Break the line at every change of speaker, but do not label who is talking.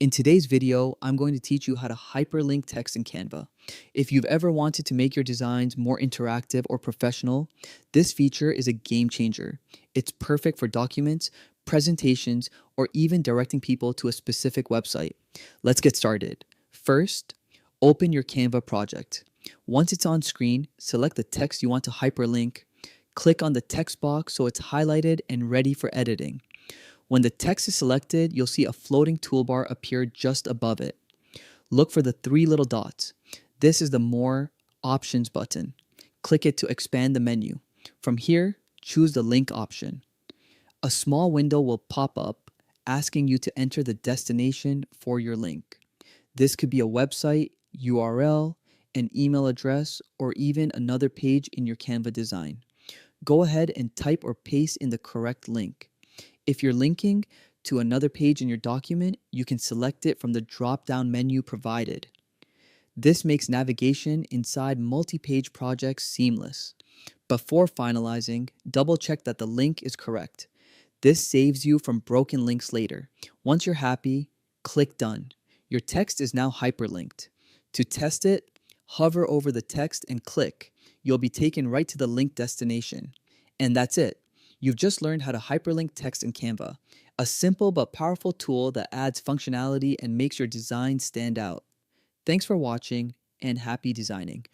In today's video, I'm going to teach you how to hyperlink text in Canva. If you've ever wanted to make your designs more interactive or professional, this feature is a game changer. It's perfect for documents, presentations, or even directing people to a specific website. Let's get started. First, open your Canva project. Once it's on screen, select the text you want to hyperlink. Click on the text box so it's highlighted and ready for editing. When the text is selected, you'll see a floating toolbar appear just above it. Look for the three little dots. This is the More Options button. Click it to expand the menu. From here, choose the link option. A small window will pop up asking you to enter the destination for your link. This could be a website, URL, an email address, or even another page in your Canva design. Go ahead and type or paste in the correct link. If you're linking to another page in your document, you can select it from the drop-down menu provided. This makes navigation inside multi-page projects seamless. Before finalizing, double-check that the link is correct. This saves you from broken links later. Once you're happy, click Done. Your text is now hyperlinked. To test it, hover over the text and click. You'll be taken right to the link destination. And that's it. You've just learned how to hyperlink text in Canva, a simple but powerful tool that adds functionality and makes your design stand out. Thanks for watching and happy designing.